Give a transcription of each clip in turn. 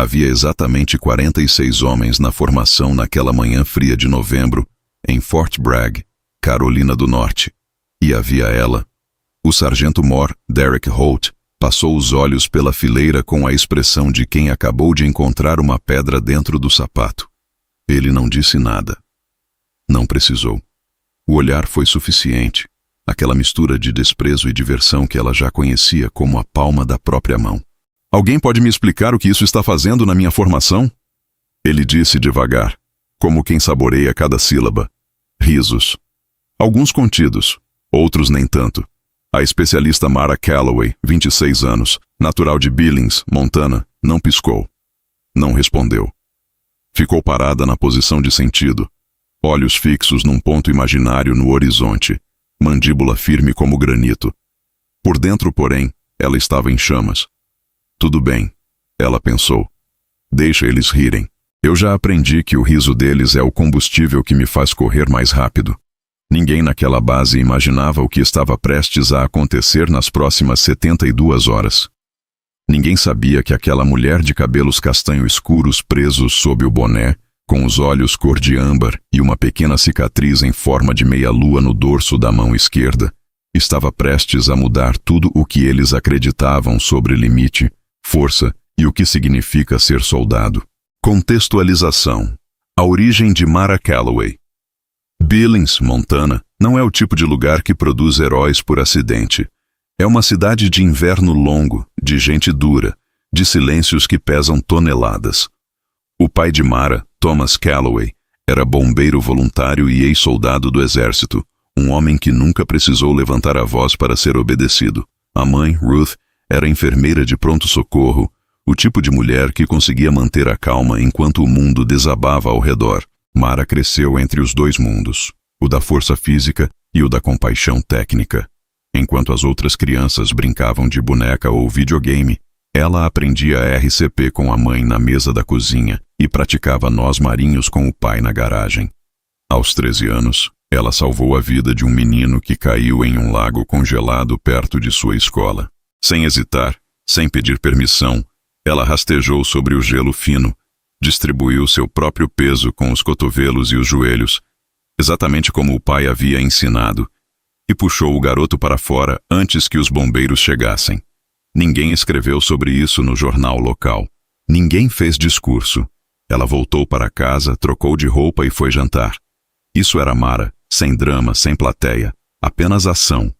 Havia exatamente 46 homens na formação naquela manhã fria de novembro, em Fort Bragg, Carolina do Norte. E havia ela. O sargento Mor, Derek Holt, passou os olhos pela fileira com a expressão de quem acabou de encontrar uma pedra dentro do sapato. Ele não disse nada. Não precisou. O olhar foi suficiente. Aquela mistura de desprezo e diversão que ela já conhecia como a palma da própria mão. Alguém pode me explicar o que isso está fazendo na minha formação? Ele disse devagar, como quem saboreia cada sílaba. Risos. Alguns contidos, outros nem tanto. A especialista Mara Calloway, 26 anos, natural de Billings, Montana, não piscou. Não respondeu. Ficou parada na posição de sentido, olhos fixos num ponto imaginário no horizonte, mandíbula firme como granito. Por dentro, porém, ela estava em chamas. Tudo bem, ela pensou. Deixa eles rirem. Eu já aprendi que o riso deles é o combustível que me faz correr mais rápido. Ninguém naquela base imaginava o que estava prestes a acontecer nas próximas 72 horas. Ninguém sabia que aquela mulher de cabelos castanho escuros presos sob o boné, com os olhos cor de âmbar e uma pequena cicatriz em forma de meia-lua no dorso da mão esquerda, estava prestes a mudar tudo o que eles acreditavam sobre limite, força e o que significa ser soldado. Contextualização. A origem de Mara Calloway. Billings, Montana, não é o tipo de lugar que produz heróis por acidente. É uma cidade de inverno longo, de gente dura, de silêncios que pesam toneladas. O pai de Mara, Thomas Calloway, era bombeiro voluntário e ex-soldado do exército, um homem que nunca precisou levantar a voz para ser obedecido. A mãe, Ruth, era enfermeira de pronto-socorro, o tipo de mulher que conseguia manter a calma enquanto o mundo desabava ao redor. Mara cresceu entre os dois mundos, o da força física e o da compaixão técnica. Enquanto as outras crianças brincavam de boneca ou videogame, ela aprendia RCP com a mãe na mesa da cozinha e praticava nós marinhos com o pai na garagem. Aos 13 anos, ela salvou a vida de um menino que caiu em um lago congelado perto de sua escola. Sem hesitar, sem pedir permissão, ela rastejou sobre o gelo fino, distribuiu seu próprio peso com os cotovelos e os joelhos, exatamente como o pai havia ensinado, e puxou o garoto para fora antes que os bombeiros chegassem. Ninguém escreveu sobre isso no jornal local. Ninguém fez discurso. Ela voltou para casa, trocou de roupa e foi jantar. Isso era Mara, sem drama, sem plateia, apenas ação.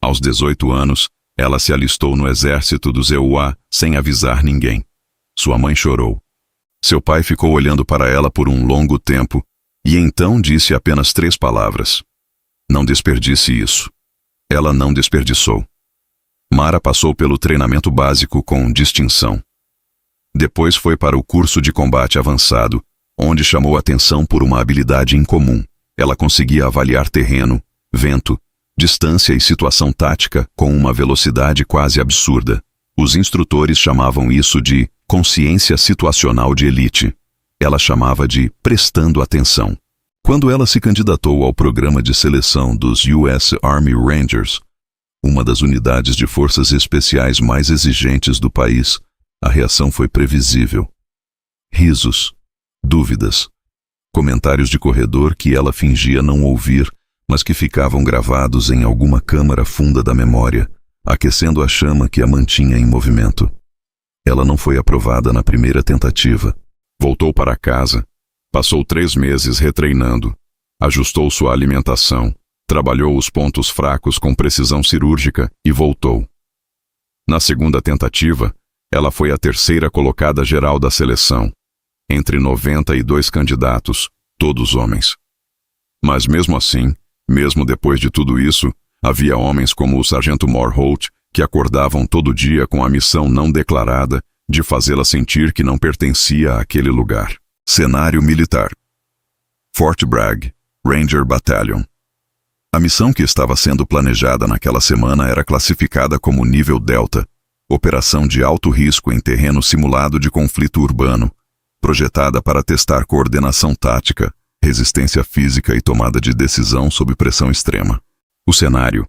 Aos 18 anos, ela se alistou no exército dos EUA sem avisar ninguém. Sua mãe chorou. Seu pai ficou olhando para ela por um longo tempo e então disse apenas 3 palavras. Não desperdice isso. Ela não desperdiçou. Mara passou pelo treinamento básico com distinção. Depois foi para o curso de combate avançado, onde chamou atenção por uma habilidade incomum. Ela conseguia avaliar terreno, vento, distância e situação tática com uma velocidade quase absurda. Os instrutores chamavam isso de consciência situacional de elite. Ela chamava de prestando atenção. Quando ela se candidatou ao programa de seleção dos US Army Rangers, uma das unidades de forças especiais mais exigentes do país, a reação foi previsível. Risos, dúvidas, comentários de corredor que ela fingia não ouvir, mas que ficavam gravados em alguma câmara funda da memória, aquecendo a chama que a mantinha em movimento. Ela não foi aprovada na primeira tentativa. Voltou para casa, passou 3 meses retreinando, ajustou sua alimentação, trabalhou os pontos fracos com precisão cirúrgica e voltou. Na segunda tentativa, ela foi a 3ª colocada geral da seleção, entre 92 candidatos, todos homens. Mas mesmo assim, mesmo depois de tudo isso, havia homens como o sargento Mor Holt que acordavam todo dia com a missão não declarada de fazê-la sentir que não pertencia àquele lugar. Cenário militar. Fort Bragg, Ranger Battalion. A missão que estava sendo planejada naquela semana era classificada como nível Delta, operação de alto risco em terreno simulado de conflito urbano, projetada para testar coordenação tática, resistência física e tomada de decisão sob pressão extrema. O cenário: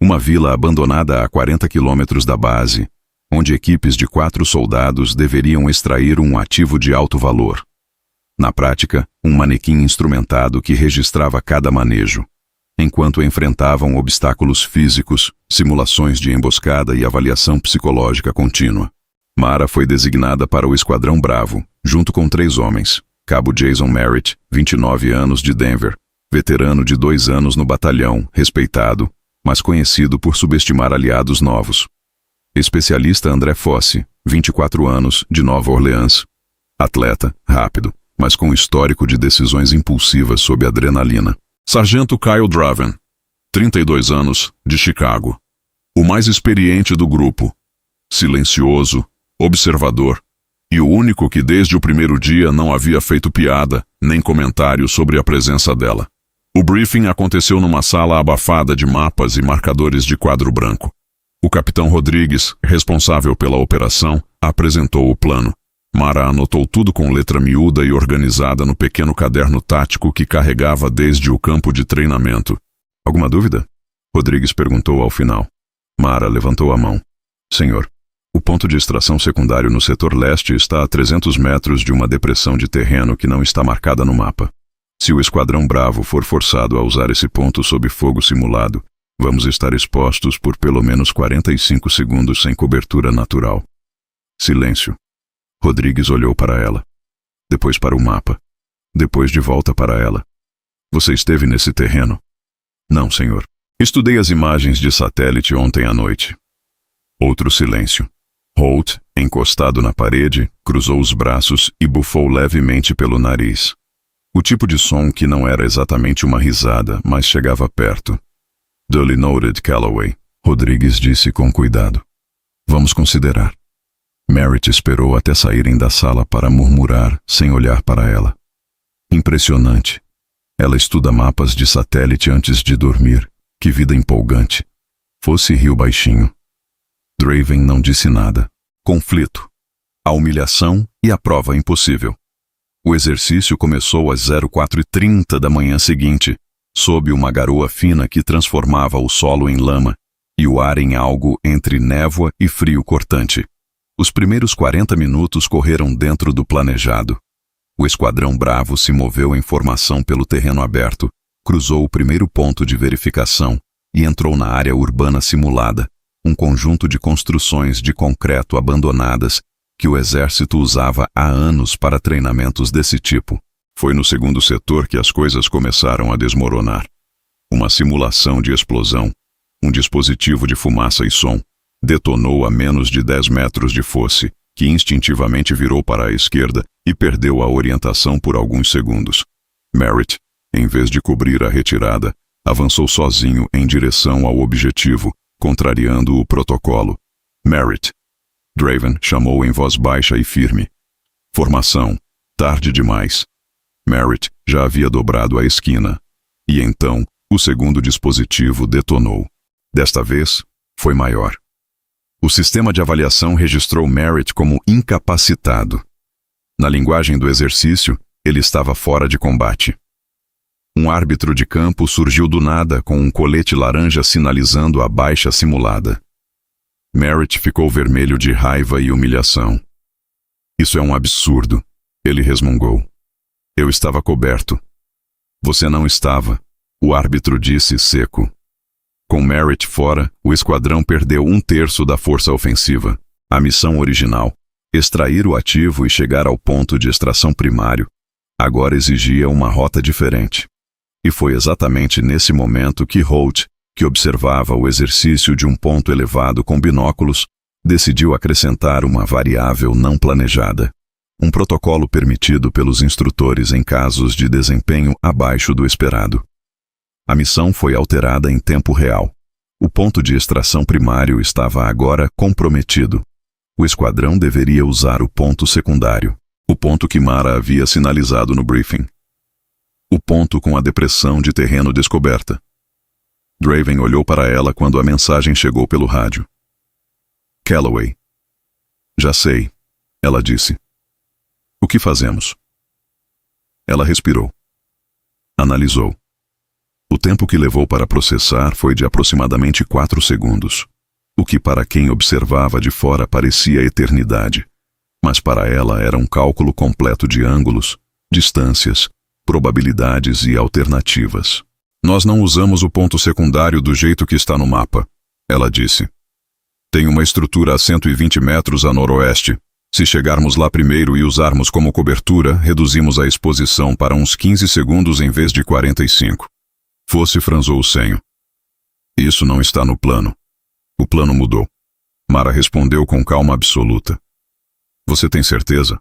uma vila abandonada a 40 quilômetros da base, onde equipes de 4 soldados deveriam extrair um ativo de alto valor. Na prática, um manequim instrumentado que registrava cada manejo, enquanto enfrentavam obstáculos físicos, simulações de emboscada e avaliação psicológica contínua. Mara foi designada para o Esquadrão Bravo, junto com 3 homens. Cabo Jason Merritt, 29 anos, de Denver, veterano de 2 anos no batalhão, respeitado, mas conhecido por subestimar aliados novos. Especialista André Fosse, 24 anos, de Nova Orleans. Atleta, rápido, mas com histórico de decisões impulsivas sob adrenalina. Sargento Kyle Draven, 32 anos, de Chicago. O mais experiente do grupo. Silencioso, observador, e o único que desde o primeiro dia não havia feito piada nem comentário sobre a presença dela. O briefing aconteceu numa sala abafada de mapas e marcadores de quadro branco. O capitão Rodrigues, responsável pela operação, apresentou o plano. Mara anotou tudo com letra miúda e organizada no pequeno caderno tático que carregava desde o campo de treinamento. Alguma dúvida? Rodrigues perguntou ao final. Mara levantou a mão. Senhor, o ponto de extração secundário no setor leste está a 300 metros de uma depressão de terreno que não está marcada no mapa. Se o Esquadrão Bravo for forçado a usar esse ponto sob fogo simulado, vamos estar expostos por pelo menos 45 segundos sem cobertura natural. Silêncio. Rodrigues olhou para ela. Depois para o mapa. Depois de volta para ela. Você esteve nesse terreno? Não, senhor. Estudei as imagens de satélite ontem à noite. Outro silêncio. Holt, encostado na parede, cruzou os braços e bufou levemente pelo nariz. O tipo de som que não era exatamente uma risada, mas chegava perto. Duly noted, Calloway, Rodrigues disse com cuidado. Vamos considerar. Merritt esperou até saírem da sala para murmurar, sem olhar para ela. Impressionante. Ela estuda mapas de satélite antes de dormir. Que vida empolgante. Fosse riu baixinho. Draven não disse nada. Conflito. A humilhação e a prova impossível. O exercício começou às 04h30 da manhã seguinte, sob uma garoa fina que transformava o solo em lama e o ar em algo entre névoa e frio cortante. Os primeiros 40 minutos correram dentro do planejado. O Esquadrão Bravo se moveu em formação pelo terreno aberto, cruzou o primeiro ponto de verificação e entrou na área urbana simulada, um conjunto de construções de concreto abandonadas que o exército usava há anos para treinamentos desse tipo. Foi no segundo setor que as coisas começaram a desmoronar. Uma simulação de explosão, um dispositivo de fumaça e som, detonou a menos de 10 metros de Fosse, que instintivamente virou para a esquerda e perdeu a orientação por alguns segundos. Merritt, em vez de cobrir a retirada, avançou sozinho em direção ao objetivo, contrariando o protocolo. Merritt. Draven chamou em voz baixa e firme. Formação. Tarde demais. Merritt já havia dobrado a esquina. E então, o segundo dispositivo detonou. Desta vez, foi maior. O sistema de avaliação registrou Merritt como incapacitado. Na linguagem do exercício, ele estava fora de combate. Um árbitro de campo surgiu do nada com um colete laranja sinalizando a baixa simulada. Merritt ficou vermelho de raiva e humilhação. Isso é um absurdo, ele resmungou. Eu estava coberto. Você não estava, o árbitro disse seco. Com Merritt fora, o esquadrão perdeu 1/3 da força ofensiva. A missão original, extrair o ativo e chegar ao ponto de extração primário, agora exigia uma rota diferente. E foi exatamente nesse momento que Holt, que observava o exercício de um ponto elevado com binóculos, decidiu acrescentar uma variável não planejada. Um protocolo permitido pelos instrutores em casos de desempenho abaixo do esperado. A missão foi alterada em tempo real. O ponto de extração primário estava agora comprometido. O esquadrão deveria usar o ponto secundário, o ponto que Mara havia sinalizado no briefing. O ponto com a depressão de terreno descoberta. Draven olhou para ela quando a mensagem chegou pelo rádio. Calloway. Já sei, ela disse. O que fazemos? Ela respirou. Analisou. O tempo que levou para processar foi de aproximadamente 4 segundos. o que para quem observava de fora parecia eternidade. Mas para ela era um cálculo completo de ângulos, distâncias, probabilidades e alternativas. Nós não usamos o ponto secundário do jeito que está no mapa, ela disse. Tem uma estrutura a 120 metros a noroeste. Se chegarmos lá primeiro e usarmos como cobertura, reduzimos a exposição para uns 15 segundos em vez de 45. Fosse franzou o senho. Isso não está no plano. O plano mudou. Mara respondeu com calma absoluta. Você tem certeza?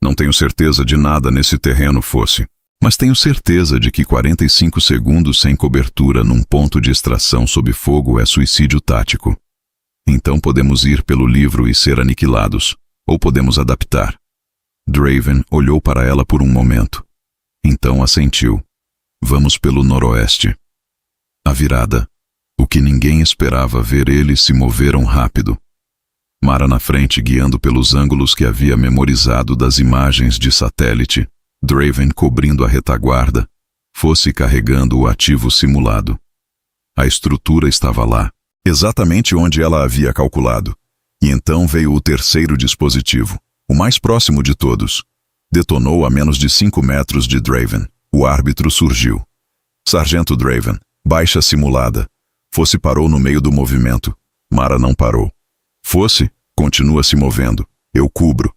Não tenho certeza de nada nesse terreno, Fosse. Mas tenho certeza de que 45 segundos sem cobertura num ponto de extração sob fogo é suicídio tático. Então podemos ir pelo livro e ser aniquilados, ou podemos adaptar. Draven olhou para ela por um momento. Então assentiu. Vamos pelo noroeste. A virada. O que ninguém esperava ver eles se moveram rápido. Mara na frente guiando pelos ângulos que havia memorizado das imagens de satélite. Draven cobrindo a retaguarda, Fosse carregando o ativo simulado. A estrutura estava lá, exatamente onde ela havia calculado. E então veio o terceiro dispositivo, o mais próximo de todos. Detonou a menos de 5 metros de Draven. O árbitro surgiu. Sargento Draven, baixa simulada. Fosse parou no meio do movimento. Mara não parou. Fosse, continua se movendo. Eu cubro.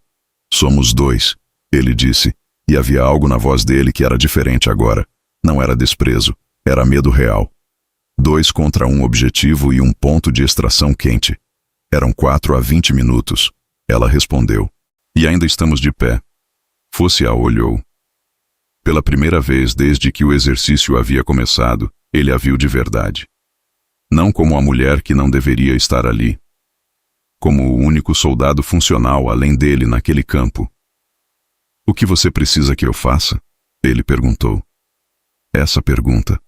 Somos 2, ele disse. E havia algo na voz dele que era diferente agora. Não era desprezo, era medo real. 2 contra um objetivo e um ponto de extração quente. Eram 4 a 20 minutos. Ela respondeu. E ainda estamos de pé. Fosse a olhou. Pela primeira vez desde que o exercício havia começado, ele a viu de verdade. Não como a mulher que não deveria estar ali. Como o único soldado funcional além dele naquele campo. O que você precisa que eu faça? Ele perguntou. Essa pergunta.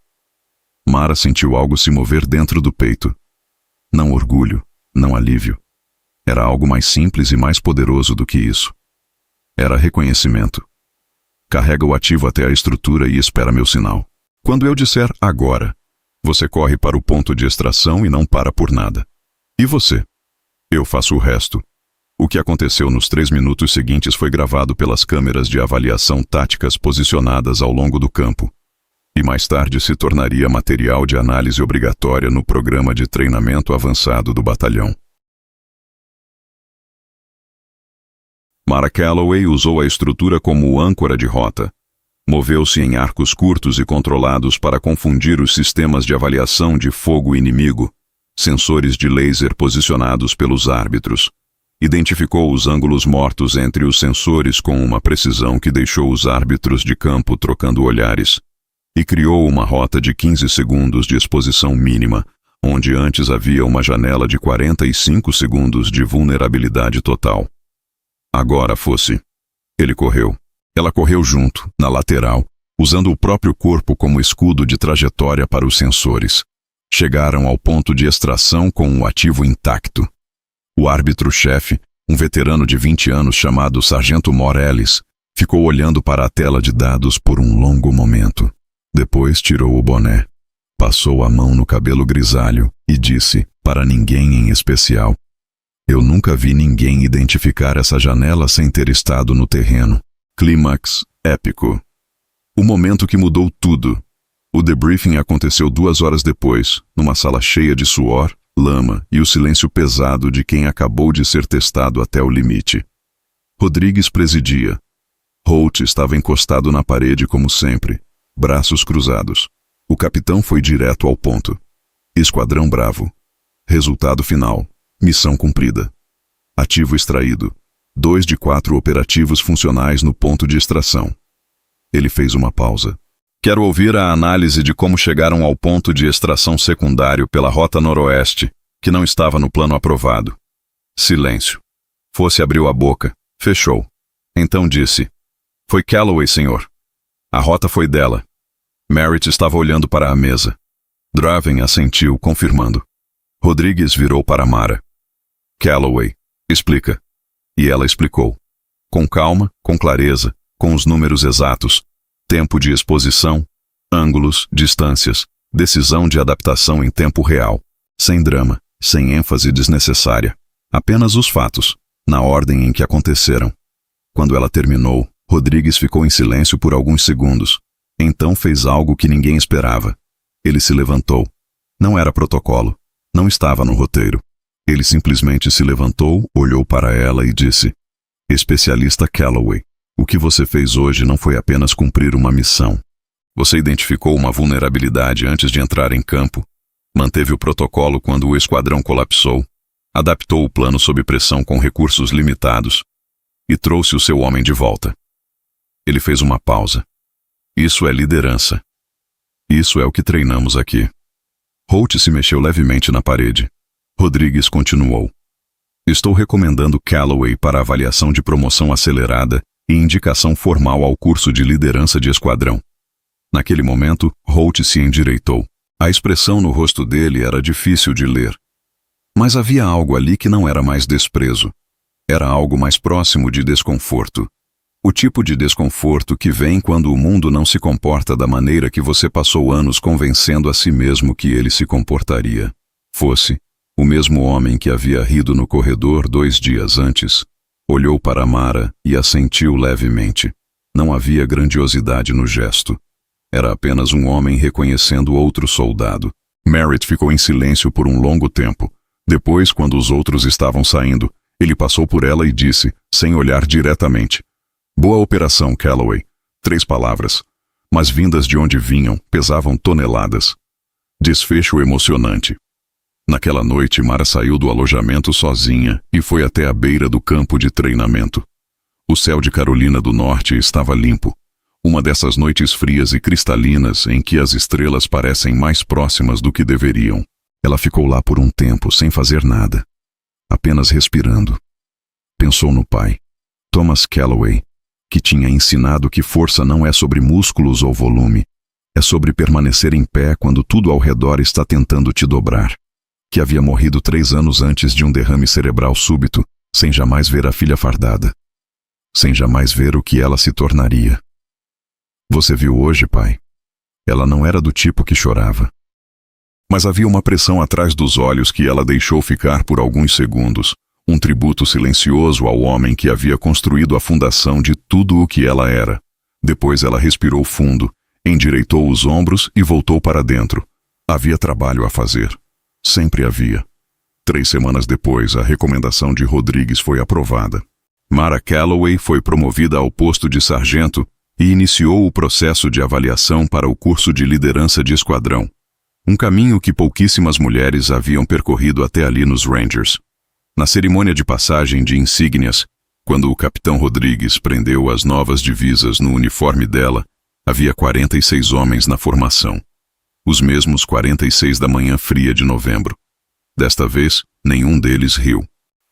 Mara sentiu algo se mover dentro do peito. Não orgulho, não alívio. Era algo mais simples e mais poderoso do que isso. Era reconhecimento. Carrega o ativo até a estrutura e espera meu sinal. Quando eu disser agora, você corre para o ponto de extração e não para por nada. E você? Eu faço o resto. O que aconteceu nos 3 minutos seguintes foi gravado pelas câmeras de avaliação táticas posicionadas ao longo do campo. E mais tarde se tornaria material de análise obrigatória no programa de treinamento avançado do batalhão. Mara Calloway usou a estrutura como âncora de rota. Moveu-se em arcos curtos e controlados para confundir os sistemas de avaliação de fogo inimigo, sensores de laser posicionados pelos árbitros. Identificou os ângulos mortos entre os sensores com uma precisão que deixou os árbitros de campo trocando olhares, e criou uma rota de 15 segundos de exposição mínima, onde antes havia uma janela de 45 segundos de vulnerabilidade total. Agora fosse. Ele correu. Ela correu junto, na lateral, usando o próprio corpo como escudo de trajetória para os sensores. Chegaram ao ponto de extração com o ativo intacto. O árbitro-chefe, um veterano de 20 anos chamado Sargento Morales, ficou olhando para a tela de dados por um longo momento. Depois tirou o boné, passou a mão no cabelo grisalho e disse, para ninguém em especial, eu nunca vi ninguém identificar essa janela sem ter estado no terreno. Clímax épico. O momento que mudou tudo. O debriefing aconteceu 2 horas depois, numa sala cheia de suor, lama e o silêncio pesado de quem acabou de ser testado até o limite. Rodrigues presidia. Holt estava encostado na parede como sempre, braços cruzados. O capitão foi direto ao ponto. Esquadrão Bravo. Resultado final. Missão cumprida. Ativo extraído. 2 de 4 operativos funcionais no ponto de extração. Ele fez uma pausa. Quero ouvir a análise de como chegaram ao ponto de extração secundário pela rota noroeste, que não estava no plano aprovado. Silêncio. Fosse abriu a boca. Fechou. Então disse. Foi Calloway, senhor. A rota foi dela. Merritt estava olhando para a mesa. Draven assentiu, confirmando. Rodrigues virou para Mara. Calloway, explica. E ela explicou. Com calma, com clareza, com os números exatos. Tempo de exposição, ângulos, distâncias, decisão de adaptação em tempo real. Sem drama, sem ênfase desnecessária. Apenas os fatos, na ordem em que aconteceram. Quando ela terminou, Rodrigues ficou em silêncio por alguns segundos. Então fez algo que ninguém esperava. Ele se levantou. Não era protocolo. Não estava no roteiro. Ele simplesmente se levantou, olhou para ela e disse: Especialista Calloway, o que você fez hoje não foi apenas cumprir uma missão. Você identificou uma vulnerabilidade antes de entrar em campo, manteve o protocolo quando o esquadrão colapsou, adaptou o plano sob pressão com recursos limitados e trouxe o seu homem de volta. Ele fez uma pausa. Isso é liderança. Isso é o que treinamos aqui. Holt se mexeu levemente na parede. Rodrigues continuou. Estou recomendando Calloway para avaliação de promoção acelerada e indicação formal ao curso de liderança de esquadrão. Naquele momento, Holt se endireitou. A expressão no rosto dele era difícil de ler. Mas havia algo ali que não era mais desprezo. Era algo mais próximo de desconforto. O tipo de desconforto que vem quando o mundo não se comporta da maneira que você passou anos convencendo a si mesmo que ele se comportaria. Fosse o mesmo homem que havia rido no corredor 2 dias antes. Olhou para Mara e assentiu levemente. Não havia grandiosidade no gesto. Era apenas um homem reconhecendo outro soldado. Merritt ficou em silêncio por um longo tempo. Depois, quando os outros estavam saindo, ele passou por ela e disse, sem olhar diretamente: Boa operação, Calloway. 3 palavras. Mas vindas de onde vinham, pesavam toneladas. Desfecho emocionante. Naquela noite, Mara saiu do alojamento sozinha e foi até a beira do campo de treinamento. O céu de Carolina do Norte estava limpo. Uma dessas noites frias e cristalinas em que as estrelas parecem mais próximas do que deveriam. Ela ficou lá por um tempo, sem fazer nada. Apenas respirando. Pensou no pai, Thomas Calloway, que tinha ensinado que força não é sobre músculos ou volume. É sobre permanecer em pé quando tudo ao redor está tentando te dobrar. Que havia morrido 3 anos antes de um derrame cerebral súbito, sem jamais ver a filha fardada. Sem jamais ver o que ela se tornaria. Você viu hoje, pai? Ela não era do tipo que chorava. Mas havia uma pressão atrás dos olhos que ela deixou ficar por alguns segundos, um tributo silencioso ao homem que havia construído a fundação de tudo o que ela era. Depois ela respirou fundo, endireitou os ombros e voltou para dentro. Havia trabalho a fazer. Sempre havia. 3 semanas depois, a recomendação de Rodrigues foi aprovada. Mara Calloway foi promovida ao posto de sargento e iniciou o processo de avaliação para o curso de liderança de esquadrão. Um caminho que pouquíssimas mulheres haviam percorrido até ali nos Rangers. Na cerimônia de passagem de insígnias, quando o capitão Rodrigues prendeu as novas divisas no uniforme dela, havia 46 homens na formação. Os mesmos 46 da manhã fria de novembro. Desta vez, nenhum deles riu.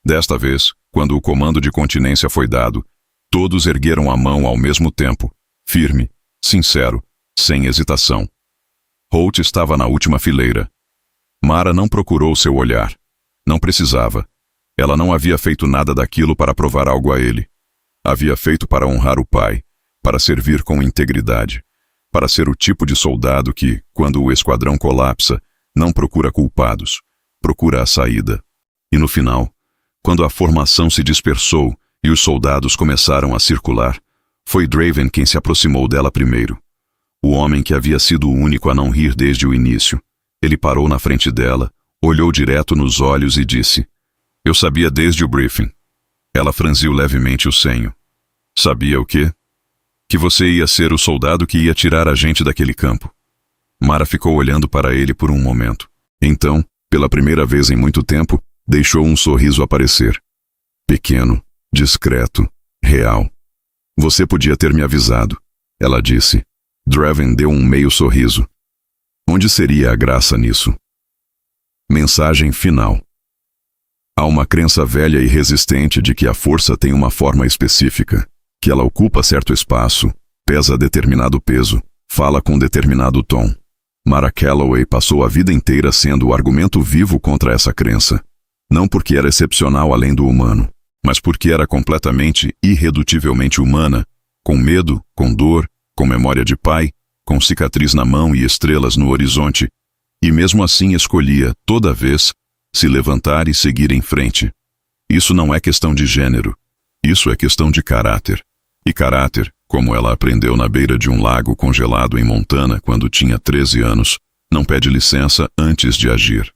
Desta vez, quando o comando de continência foi dado, todos ergueram a mão ao mesmo tempo, firme, sincero, sem hesitação. Holt estava na última fileira. Mara não procurou seu olhar. Não precisava. Ela não havia feito nada daquilo para provar algo a ele. Havia feito para honrar o pai, para servir com integridade, para ser o tipo de soldado que, quando o esquadrão colapsa, não procura culpados, procura a saída. E no final, quando a formação se dispersou e os soldados começaram a circular, foi Draven quem se aproximou dela primeiro. O homem que havia sido o único a não rir desde o início. Ele parou na frente dela, olhou direto nos olhos e disse: Eu sabia desde o briefing. Ela franziu levemente o senho. Sabia o quê? Que você ia ser o soldado que ia tirar a gente daquele campo. Mara ficou olhando para ele por um momento. Então, pela primeira vez em muito tempo, deixou um sorriso aparecer. Pequeno, discreto, real. Você podia ter me avisado, ela disse. Draven deu um meio sorriso. Onde seria a graça nisso? Mensagem final. Há uma crença velha e resistente de que a força tem uma forma específica, que ela ocupa certo espaço, pesa determinado peso, fala com determinado tom. Mara Calloway passou a vida inteira sendo o argumento vivo contra essa crença. Não porque era excepcional além do humano, mas porque era completamente, irredutivelmente humana, com medo, com dor, com memória de pai, com cicatriz na mão e estrelas no horizonte, e mesmo assim escolhia, toda vez, se levantar e seguir em frente. Isso não é questão de gênero. Isso é questão de caráter. E caráter, como ela aprendeu na beira de um lago congelado em Montana quando tinha 13 anos, não pede licença antes de agir.